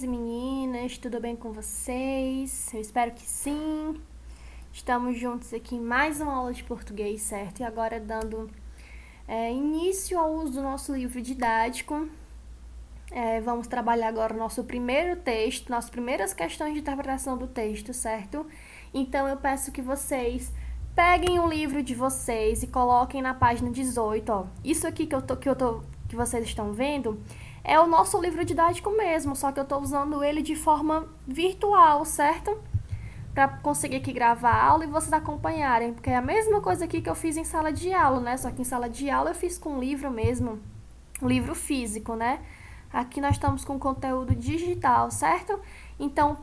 e meninas, tudo bem com vocês? Eu espero que sim. Estamos juntos aqui em mais uma aula de português, certo? E agora dando início ao uso do nosso livro didático. Vamos trabalhar agora o nosso primeiro texto, nossas primeiras questões de interpretação do texto, certo? Então eu peço que vocês peguem o livro de vocês e coloquem na página 18, ó. Isso aqui que vocês estão vendo é o nosso livro didático mesmo, só que eu estou usando ele de forma virtual, certo? Para conseguir aqui gravar a aula e vocês acompanharem, porque é a mesma coisa aqui que eu fiz em sala de aula, né? Só que em sala de aula eu fiz com livro mesmo, um livro físico, né? Aqui nós estamos com conteúdo digital, certo? Então,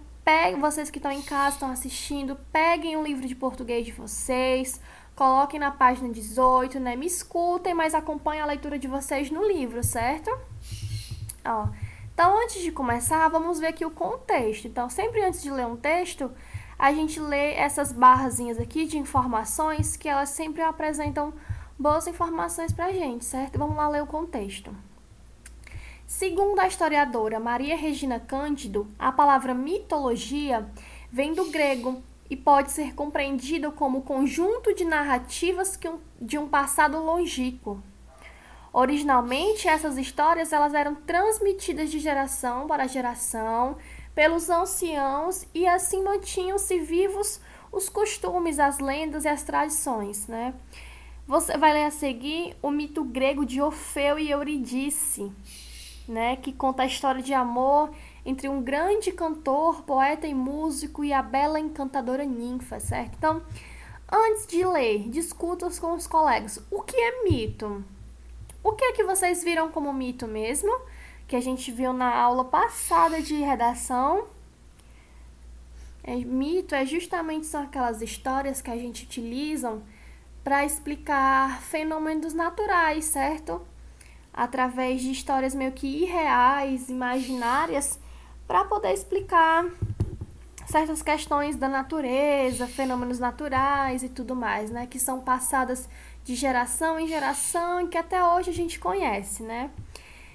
vocês que estão em casa, estão assistindo, peguem o livro de português de vocês, coloquem na página 18, né? Me escutem, mas acompanhem a leitura de vocês no livro, certo? Ó, então, antes de começar, vamos ver aqui o contexto. Então, sempre antes de ler um texto, a gente lê essas barrazinhas aqui de informações, que elas sempre apresentam boas informações pra gente, certo? Vamos lá ler o contexto. Segundo a historiadora Maria Regina Cândido, a palavra mitologia vem do grego e pode ser compreendida como conjunto de narrativas de um passado longínquo. Originalmente, essas histórias elas eram transmitidas de geração para geração pelos anciãos e assim mantinham-se vivos os costumes, as lendas e as tradições, né? Você vai ler a seguir o mito grego de Orfeu e Eurídice, né, que conta a história de amor entre um grande cantor, poeta e músico e a bela encantadora ninfa, certo? Então, antes de ler, discuta com os colegas. O que é mito? O que é que vocês viram como mito mesmo? Que a gente viu na aula passada de redação. Mito é justamente são aquelas histórias que a gente utiliza para explicar fenômenos naturais, certo? Através de histórias meio que irreais, imaginárias, para poder explicar certas questões da natureza, fenômenos naturais e tudo mais, né? Que são passadas de geração em geração e que até hoje a gente conhece, né?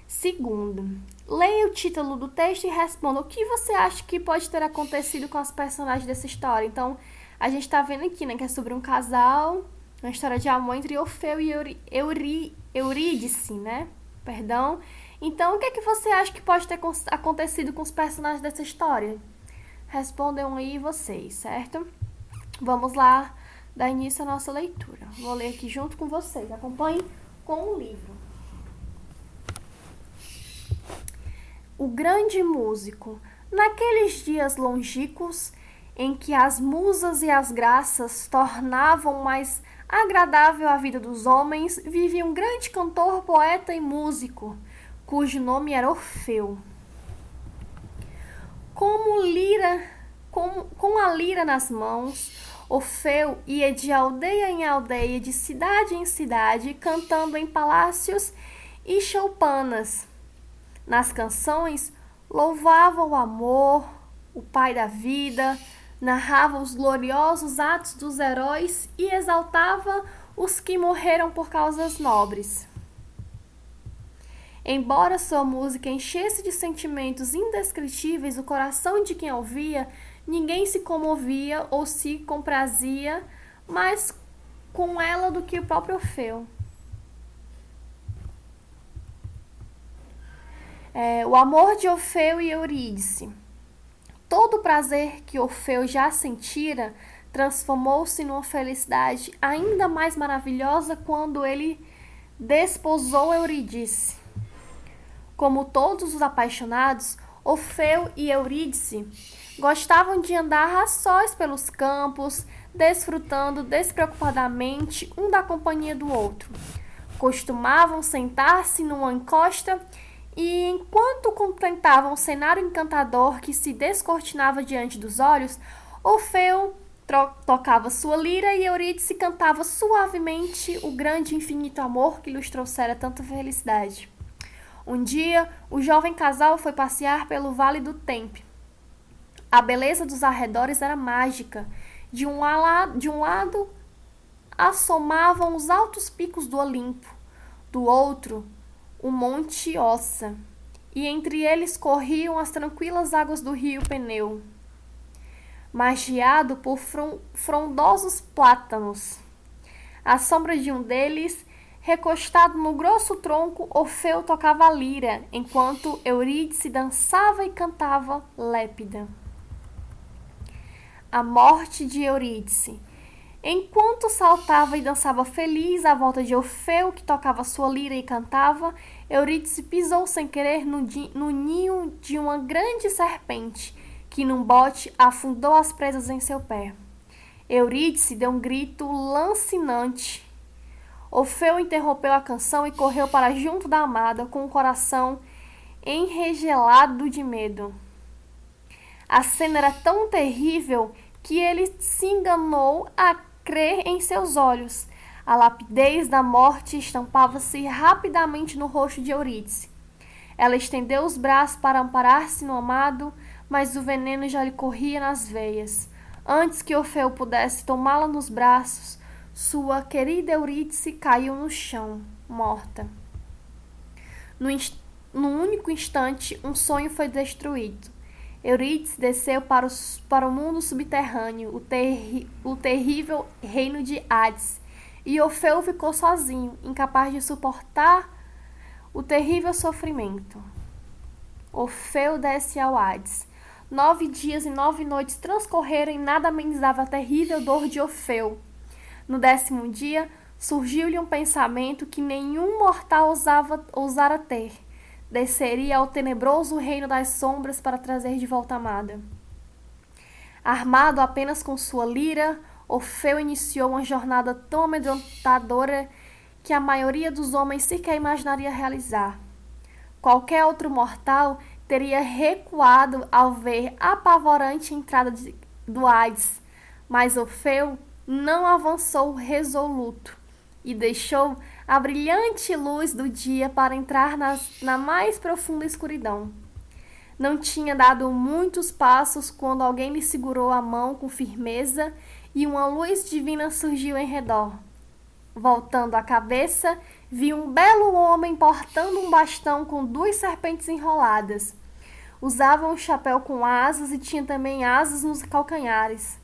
Segundo, leia o título do texto e responda o que você acha que pode ter acontecido com os personagens dessa história. Então, a gente tá vendo aqui, né, que é sobre um casal, uma história de amor entre Orfeu e Eurídice, né? Perdão. Então, o que é que você acha que pode ter acontecido com os personagens dessa história? Respondam aí vocês, certo? Vamos lá dar início à nossa leitura. Vou ler aqui junto com vocês. Acompanhem com o livro. O grande músico. Naqueles dias longínquos, em que as musas e as graças tornavam mais agradável a vida dos homens, vivia um grande cantor, poeta e músico, cujo nome era Orfeu. Com a lira nas mãos, Orfeu ia de aldeia em aldeia, de cidade em cidade, cantando em palácios e choupanas. Nas canções, louvava o amor, o pai da vida, narrava os gloriosos atos dos heróis e exaltava os que morreram por causas nobres. Embora sua música enchesse de sentimentos indescritíveis o coração de quem a ouvia, ninguém se comovia ou se comprazia mais com ela do que o próprio Orfeu. O amor de Orfeu e Eurídice. Todo o prazer que Orfeu já sentira transformou-se numa felicidade ainda mais maravilhosa quando ele desposou Eurídice. Como todos os apaixonados, Orfeu e Eurídice gostavam de andar a sós pelos campos, desfrutando despreocupadamente um da companhia do outro. Costumavam sentar-se numa encosta e, enquanto contemplavam o cenário encantador que se descortinava diante dos olhos, Orfeu tocava sua lira e Eurídice cantava suavemente o grande e infinito amor que lhes trouxera tanta felicidade. Um dia, o jovem casal foi passear pelo Vale do Tempe. A beleza dos arredores era mágica. De um lado, assomavam os altos picos do Olimpo. Do outro, o Monte Ossa. e entre eles corriam as tranquilas águas do rio Peneu, margeado por frondosos plátanos. À sombra de um deles, recostado no grosso tronco, Orfeu tocava a lira, enquanto Eurídice dançava e cantava lépida. A morte de Eurídice. Enquanto saltava e dançava feliz à volta de Orfeu, que tocava sua lira e cantava, Eurídice pisou sem querer no ninho de uma grande serpente, que num bote afundou as presas em seu pé. Eurídice deu um grito lancinante. Orfeu interrompeu a canção e correu para junto da amada, com o coração enregelado de medo. A cena era tão terrível que ele se enganou a crer em seus olhos. A lapidez da morte estampava-se rapidamente no rosto de Eurídice. Ela estendeu os braços para amparar-se no amado, mas o veneno já lhe corria nas veias. Antes que Orfeu pudesse tomá-la nos braços, sua querida Eurídice caiu no chão, morta. No único instante, um sonho foi destruído. Eurídice desceu para o mundo subterrâneo, o terrível reino de Hades, e Orfeu ficou sozinho, incapaz de suportar o terrível sofrimento. Orfeu desce ao Hades. 9 dias e 9 noites transcorreram e nada amenizava a terrível dor de Orfeu. No 10º dia, surgiu-lhe um pensamento que nenhum mortal ousara ter. Desceria ao tenebroso reino das sombras para trazer de volta a amada. Armado apenas com sua lira, Orfeu iniciou uma jornada tão amedrontadora que a maioria dos homens sequer imaginaria realizar. Qualquer outro mortal teria recuado ao ver a apavorante entrada do Hades, mas Orfeu não avançou resoluto e deixou a brilhante luz do dia para entrar na mais profunda escuridão. Não tinha dado muitos passos quando alguém lhe segurou a mão com firmeza e uma luz divina surgiu em redor. Voltando a cabeça, vi um belo homem portando um bastão com 2 serpentes enroladas. Usava um chapéu com asas e tinha também asas nos calcanhares.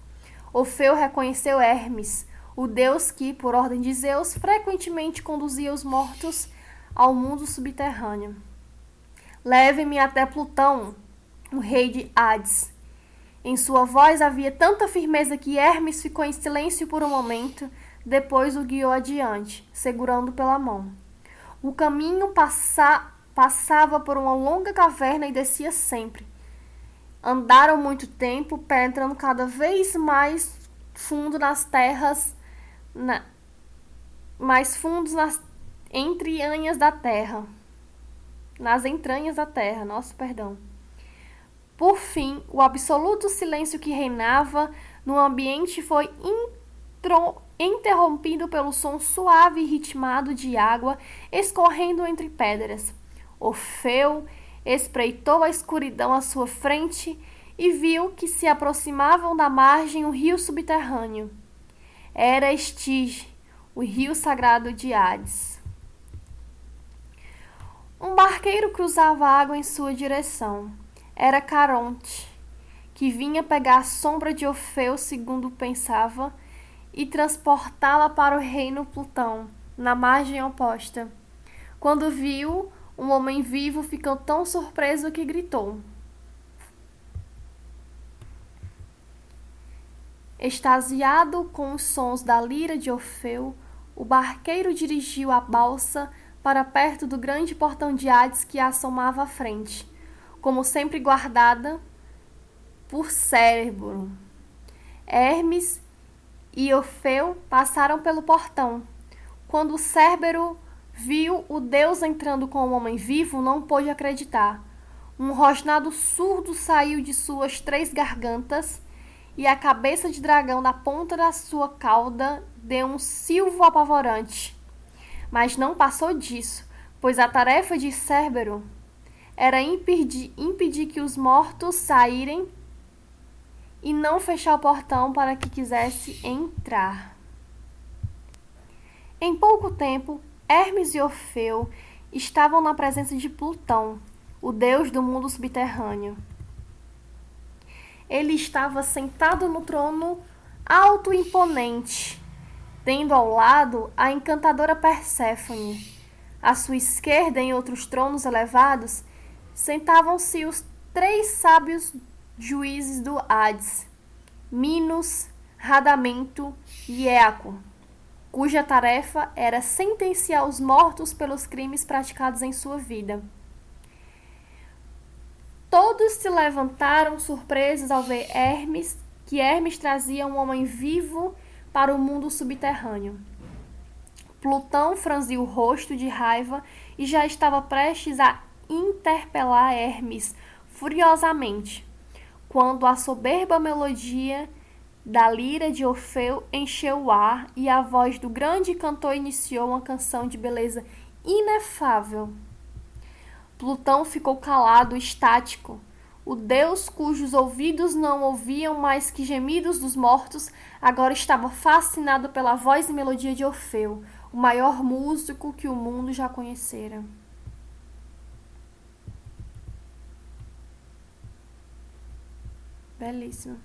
Orfeu reconheceu Hermes, o deus que, por ordem de Zeus, frequentemente conduzia os mortos ao mundo subterrâneo. Leve-me até Plutão, o rei de Hades. Em sua voz havia tanta firmeza que Hermes ficou em silêncio por um momento, depois o guiou adiante, segurando pela mão. O caminho passava por uma longa caverna e descia sempre. Andaram muito tempo, penetrando cada vez mais fundo nas terras, mais fundos nas entranhas da terra. Por fim, o absoluto silêncio que reinava no ambiente foi interrompido pelo som suave e ritmado de água escorrendo entre pedras. Orfeu espreitou a escuridão à sua frente e viu que se aproximavam da margem um rio subterrâneo. Era Estige, o rio sagrado de Hades. Um barqueiro cruzava a água em sua direção. Era Caronte, que vinha pegar a sombra de Orfeu, segundo pensava, e transportá-la para o reino Plutão, na margem oposta. Quando viu um homem vivo, ficou tão surpreso que gritou. Extasiado com os sons da lira de Orfeu, o barqueiro dirigiu a balsa para perto do grande portão de Hades que a assomava à frente, como sempre guardada por Cérebro. Hermes e Orfeu passaram pelo portão. Quando Cérbero viu o deus entrando com um homem vivo, não pôde acreditar. Um rosnado surdo saiu de suas 3 gargantas e a cabeça de dragão na ponta da sua cauda deu um silvo apavorante. Mas não passou disso, pois a tarefa de Cérbero era impedir que os mortos saírem e não fechar o portão para que quisesse entrar. Em pouco tempo, Hermes e Orfeu estavam na presença de Plutão, o deus do mundo subterrâneo. Ele estava sentado no trono alto e imponente, tendo ao lado a encantadora Perséfone. À sua esquerda, em outros tronos elevados, sentavam-se os 3 sábios juízes do Hades, Minos, Radamento e Éaco, cuja tarefa era sentenciar os mortos pelos crimes praticados em sua vida. Todos se levantaram surpresos ao ver que Hermes trazia um homem vivo para o mundo subterrâneo. Plutão franziu o rosto de raiva e já estava prestes a interpelar Hermes furiosamente, quando a soberba melodia da lira de Orfeu encheu o ar e a voz do grande cantor iniciou uma canção de beleza inefável. Plutão ficou calado, estático. O deus cujos ouvidos não ouviam mais que gemidos dos mortos agora estava fascinado pela voz e melodia de Orfeu, o maior músico que o mundo já conhecera. Belíssimo.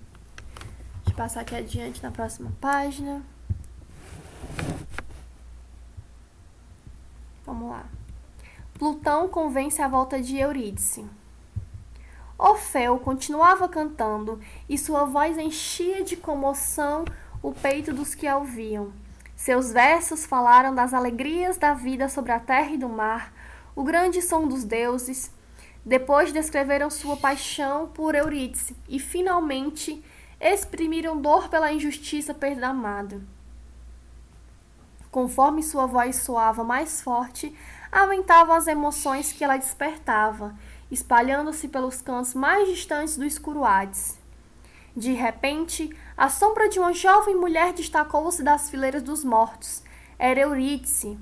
Deixa eu passar aqui adiante na próxima página. Vamos lá. Plutão convence a volta de Eurídice. Orfeu continuava cantando e sua voz enchia de comoção o peito dos que a ouviam. Seus versos falaram das alegrias da vida sobre a terra e do mar, o grande som dos deuses. Depois descreveram sua paixão por Eurídice e, finalmente, exprimiram dor pela injustiça perdida amada. Conforme sua voz soava mais forte, aumentavam as emoções que ela despertava, espalhando-se pelos cantos mais distantes do escuro Hades. De repente, a sombra de uma jovem mulher destacou-se das fileiras dos mortos. Era Eurídice,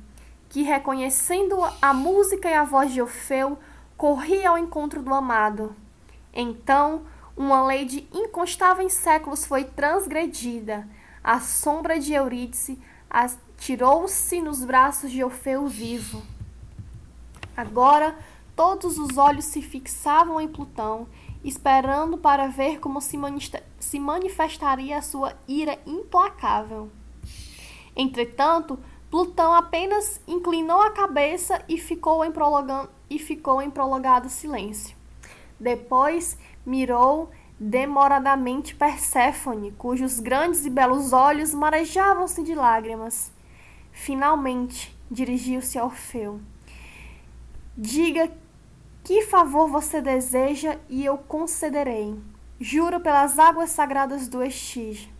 que, reconhecendo a música e a voz de Orfeu, corria ao encontro do amado. Então, uma lei de inconstáveis séculos foi transgredida. A sombra de Eurídice atirou-se nos braços de Orfeu vivo. Agora, todos os olhos se fixavam em Plutão, esperando para ver como se manifestaria a sua ira implacável. Entretanto, Plutão apenas inclinou a cabeça e ficou em prolongado silêncio. Depois, mirou demoradamente Perséfone, cujos grandes e belos olhos marejavam-se de lágrimas. Finalmente, dirigiu-se a Orfeu. Diga que favor você deseja e eu concederei. Juro pelas águas sagradas do Estige.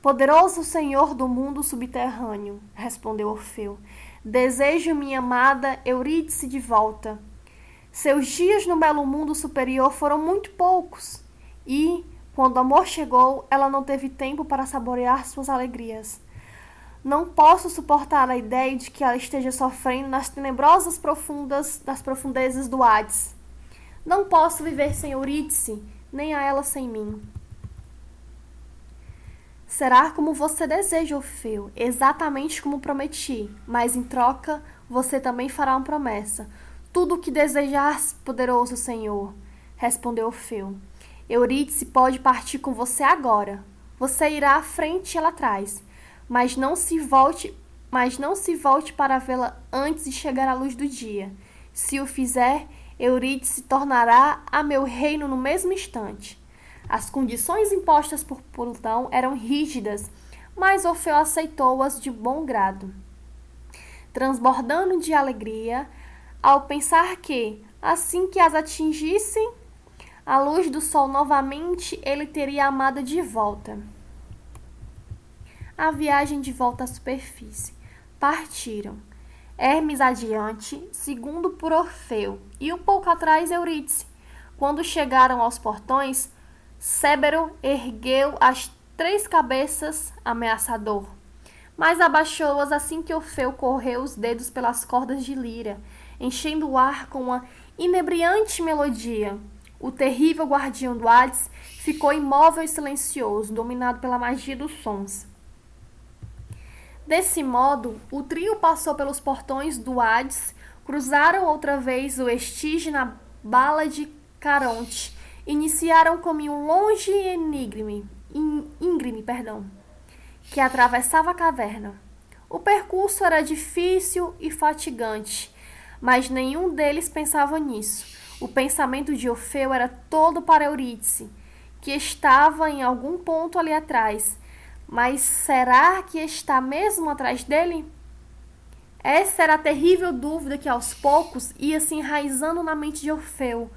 Poderoso Senhor do mundo subterrâneo, respondeu Orfeu, desejo minha amada Eurídice de volta. Seus dias no belo mundo superior foram muito poucos e, quando o amor chegou, ela não teve tempo para saborear suas alegrias. Não posso suportar a ideia de que ela esteja sofrendo nas tenebrosas profundezas do Hades. Não posso viver sem Eurídice, nem a ela sem mim. Será como você deseja, Orfeu, exatamente como prometi, mas em troca você também fará uma promessa. Tudo o que desejas, poderoso Senhor, respondeu Orfeu. Eurídice pode partir com você agora. Você irá à frente e ela atrás. Mas não se volte para vê-la antes de chegar à luz do dia. Se o fizer, Eurídice se tornará a meu reino no mesmo instante. As condições impostas por Plutão eram rígidas, mas Orfeu aceitou-as de bom grado. Transbordando de alegria, ao pensar que, assim que as atingissem, a luz do sol novamente, ele teria a amada de volta. A viagem de volta à superfície. Partiram. Hermes adiante, segundo por Orfeu, e um pouco atrás Eurídice. Quando chegaram aos portões, Cébero ergueu as 3 cabeças ameaçador, mas abaixou-as assim que Orfeu correu os dedos pelas cordas de lira, enchendo o ar com uma inebriante melodia. O terrível guardião do Hades ficou imóvel e silencioso, dominado pela magia dos sons. Desse modo, o trio passou pelos portões do Hades Cruzaram outra vez o Estige na bala de Caronte. Iniciaram um caminho longe e íngreme, que atravessava a caverna. O percurso era difícil e fatigante, mas nenhum deles pensava nisso. O pensamento de Orfeu era todo para Eurídice, que estava em algum ponto ali atrás. Mas será que está mesmo atrás dele? Essa era a terrível dúvida que aos poucos ia se enraizando na mente de Orfeu,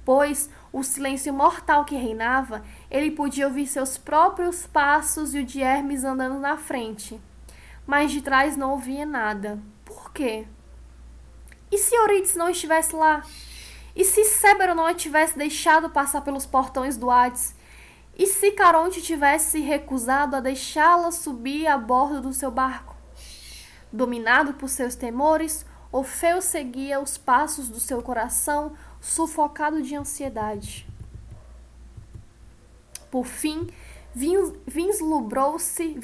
pois o silêncio mortal que reinava, ele podia ouvir seus próprios passos e o de Hermes andando na frente. Mas de trás não ouvia nada. Por quê? E se Eurídice não estivesse lá? E se Cébero não a tivesse deixado passar pelos portões do Hades? E se Caronte tivesse recusado a deixá-la subir a bordo do seu barco? Dominado por seus temores, Orfeu seguia os passos do seu coração, sufocado de ansiedade. Por fim, vislumbrou-se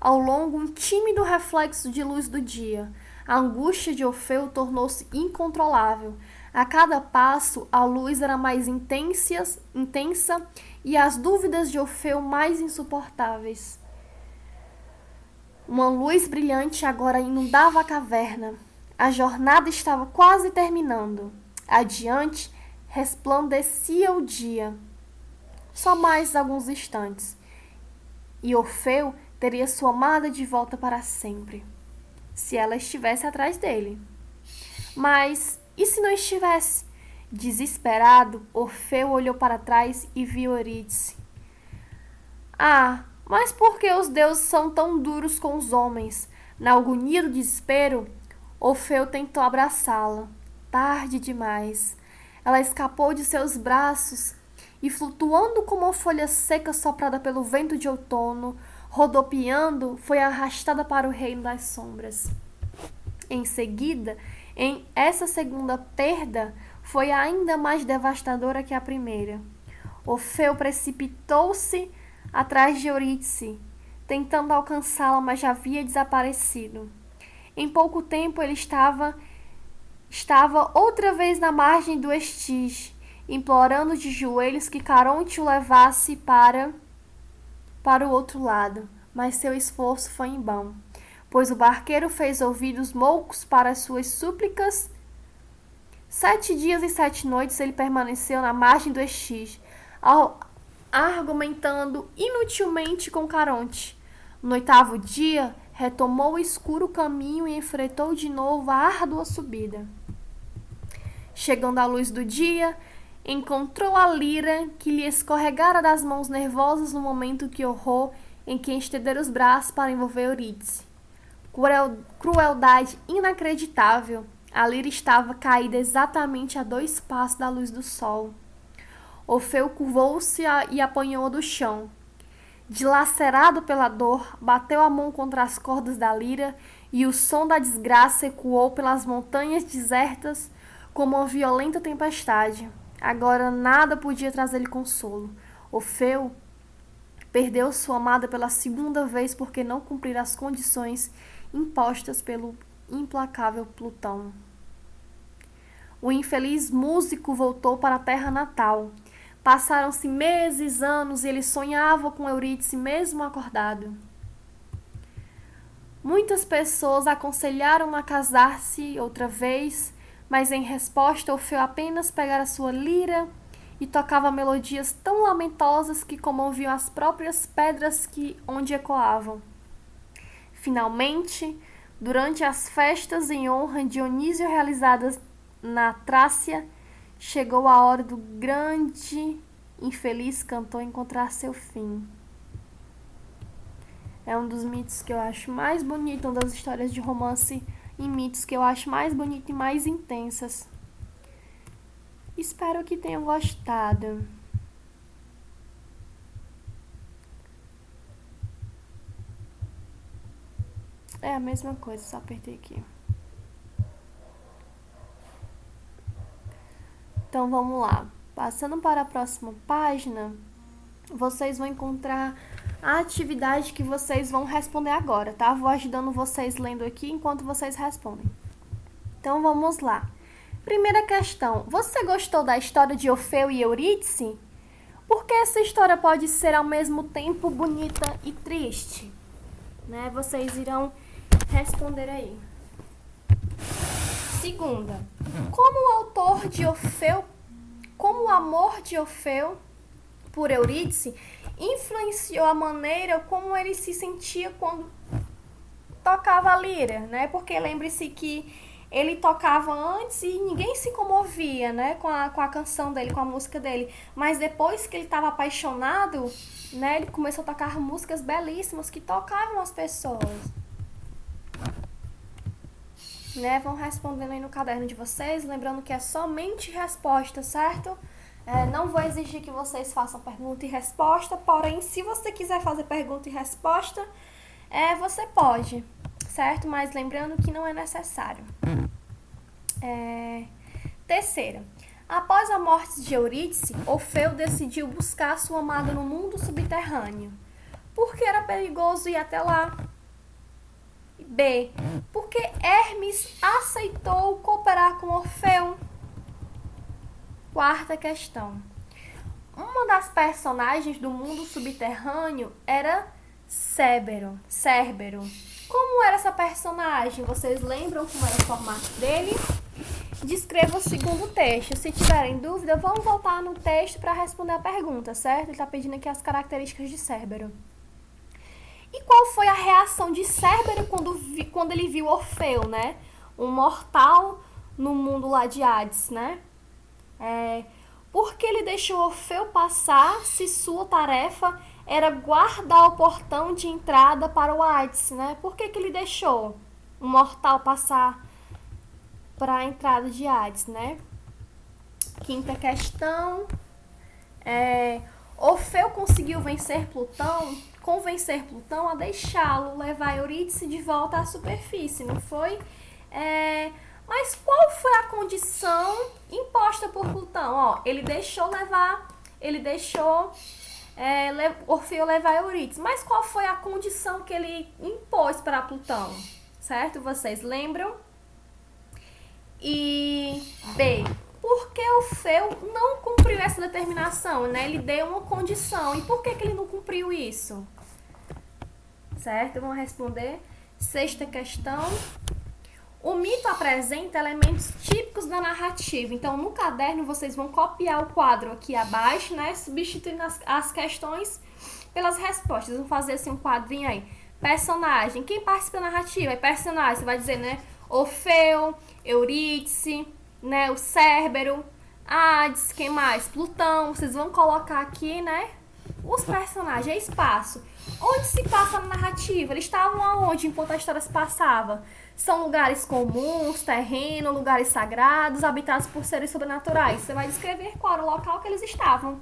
ao longo um tímido reflexo de luz do dia. A angústia de Orfeu tornou-se incontrolável. A cada passo, a luz era mais intensa e as dúvidas de Orfeu mais insuportáveis. Uma luz brilhante agora inundava a caverna. A jornada estava quase terminando. Adiante, resplandecia o dia. Só mais alguns instantes. E Orfeu teria sua amada de volta para sempre, se ela estivesse atrás dele. Mas e se não estivesse? Desesperado, Orfeu olhou para trás e viu Eurídice. Ah, mas por que os deuses são tão duros com os homens? Na agonia do desespero, Orfeu tentou abraçá-la. Tarde demais. Ela escapou de seus braços e, flutuando como uma folha seca soprada pelo vento de outono, rodopiando, foi arrastada para o reino das sombras. Em seguida, essa segunda perda foi ainda mais devastadora que a primeira. Orfeu precipitou-se atrás de Eurídice, tentando alcançá-la, mas já havia desaparecido. Em pouco tempo ele estava outra vez na margem do Estige, implorando de joelhos que Caronte o levasse para o outro lado, mas seu esforço foi em vão, pois o barqueiro fez ouvidos moucos para as suas súplicas. 7 dias e 7 noites ele permaneceu na margem do Estige, argumentando inutilmente com Caronte. No 8º dia, retomou o escuro caminho e enfrentou de novo a árdua subida. Chegando à luz do dia, encontrou a lira que lhe escorregara das mãos nervosas no momento que horror em que estender os braços para envolver Eurídice. Crueldade inacreditável. A lira estava caída exatamente a 2 passos da luz do sol. Orfeu curvou-se e apanhou-a do chão. Dilacerado pela dor, bateu a mão contra as cordas da lira e o som da desgraça ecoou pelas montanhas desertas como uma violenta tempestade. Agora nada podia trazer-lhe consolo. Orfeu perdeu sua amada pela segunda vez porque não cumprira as condições impostas pelo implacável Plutão. O infeliz músico voltou para a terra natal. Passaram-se meses, anos, e ele sonhava com Eurídice mesmo acordado. Muitas pessoas aconselharam-no a casar-se outra vez, mas em resposta Orfeu apenas pegara sua lira e tocava melodias tão lamentosas que comoviam as próprias pedras onde ecoavam. Finalmente, durante as festas em honra de Dionísio realizadas na Trácia, chegou a hora do grande infeliz cantor encontrar seu fim. É um dos mitos que eu acho mais bonito, uma das histórias de romance e mitos que eu acho mais bonito e mais intensas. Espero que tenham gostado. É a mesma coisa, só apertei aqui. Então vamos lá. Passando para a próxima página, vocês vão encontrar a atividade que vocês vão responder agora, tá? Vou ajudando vocês lendo aqui enquanto vocês respondem. Então vamos lá. Primeira questão: você gostou da história de Orfeu e Eurídice? Porque essa história pode ser ao mesmo tempo bonita e triste, né? Vocês irão responder aí. Segunda: como o amor de Orfeu por Eurídice influenciou a maneira como ele se sentia quando tocava a lira, né? Porque lembre-se que ele tocava antes e ninguém se comovia, né? Com a canção dele, com a música dele. Mas depois que ele estava apaixonado, né? Ele começou a tocar músicas belíssimas que tocavam as pessoas. Né? Vão respondendo aí no caderno de vocês, lembrando que é somente resposta, certo? Não vou exigir que vocês façam pergunta e resposta, porém, se você quiser fazer pergunta e resposta, você pode, certo? Mas lembrando que não é necessário. Terceira: após a morte de Eurídice, Orfeu decidiu buscar sua amada no mundo subterrâneo. Porque era perigoso ir até lá. B: porque Hermes aceitou cooperar com Orfeu. Quarta questão: uma das personagens do mundo subterrâneo era Cérbero. Como era essa personagem? Vocês lembram como era o formato dele? Descreva o segundo texto. Se tiverem dúvida, vamos voltar no texto para responder a pergunta, certo? Ele está pedindo aqui as características de Cérbero. E qual foi a reação de Cérbero quando ele viu Orfeu, né? Um mortal no mundo lá de Hades, né? Porque ele deixou Orfeu passar se sua tarefa era guardar o portão de entrada para o Hades, né? Por que ele deixou um mortal passar para a entrada de Hades, né? Quinta questão: Orfeu conseguiu convencer Plutão a deixá-lo levar Eurídice de volta à superfície, não foi? Mas qual foi a condição imposta por Plutão? Ele deixou Orfeu levar Eurídice, mas qual foi a condição que ele impôs para Plutão? Certo? Vocês lembram? E B: porque Orfeu não cumpriu essa determinação, né? Ele deu uma condição. E por que ele não cumpriu isso? Certo? Vamos responder. Sexta questão: o mito apresenta elementos típicos da narrativa. Então, no caderno, vocês vão copiar o quadro aqui abaixo, né? Substituindo as questões pelas respostas. Vamos fazer assim um quadrinho aí. Personagem. Quem participa da narrativa? É personagem. Você vai dizer, né? Orfeu, Eurídice, né? O Cérbero, Hades, quem mais? Plutão. Vocês vão colocar aqui, né? Os personagens, espaço. Onde se passa a narrativa? Eles estavam aonde enquanto a história se passava? São lugares comuns, terreno, lugares sagrados, habitados por seres sobrenaturais. Você vai descrever qual era o local que eles estavam.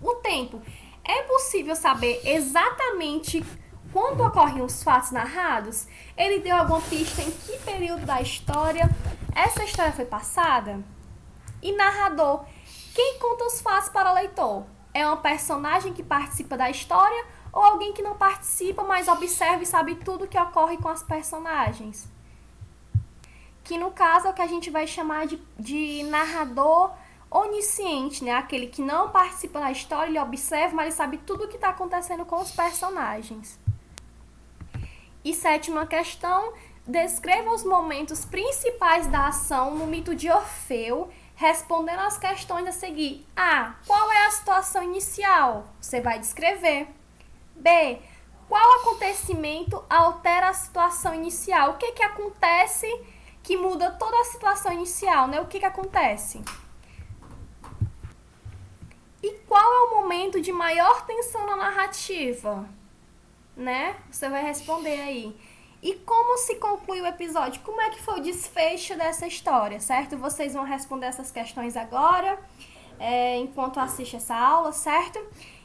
O tempo. É possível saber exatamente quando ocorrem os fatos narrados? Ele deu alguma pista em que período da história essa história foi passada? E narrador. Quem conta os fatos para o leitor? É uma personagem que participa da história ou alguém que não participa, mas observa e sabe tudo o que ocorre com as personagens? Que no caso é o que a gente vai chamar de narrador onisciente, né? Aquele que não participa da história, ele observa, mas ele sabe tudo o que está acontecendo com os personagens. E sétima questão: descreva os momentos principais da ação no mito de Orfeu, respondendo às questões a seguir. A: qual é a situação inicial? Você vai descrever. B: qual acontecimento altera a situação inicial? O que acontece que muda toda a situação inicial, né? O que acontece? E qual é o momento de maior tensão na narrativa? Né? Você vai responder aí. E como se conclui o episódio? Como é que foi o desfecho dessa história, certo? Vocês vão responder essas questões agora, enquanto assiste essa aula, certo?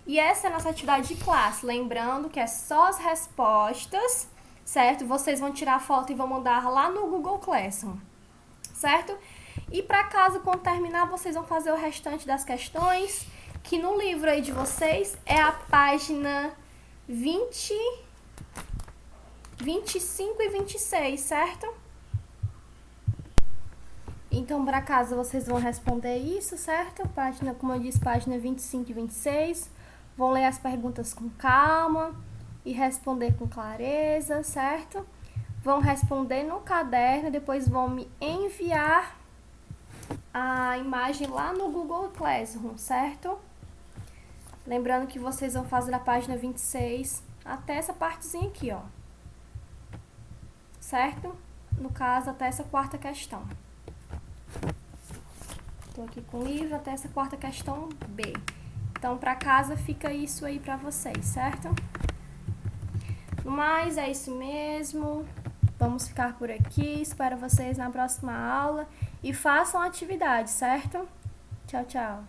E essa é a nossa atividade de classe. Lembrando que é só as respostas, certo? Vocês vão tirar foto e vão mandar lá no Google Classroom, certo? E para caso, quando terminar, vocês vão fazer o restante das questões, que no livro aí de vocês é a página 20, 25 e 26, certo? Então, para casa, vocês vão responder isso, certo? Página, como eu disse, página 25 e 26. Vão ler as perguntas com calma e responder com clareza, certo? Vão responder no caderno, depois vão me enviar a imagem lá no Google Classroom, certo? Lembrando que vocês vão fazer a página 26 até essa partezinha aqui, ó. Certo? No caso, até essa quarta questão. Tô aqui com o livro até essa quarta questão B. Então, para casa fica isso aí para vocês, certo? No mais, é isso mesmo. Vamos ficar por aqui. Espero vocês na próxima aula. E façam a atividade, certo? Tchau, tchau.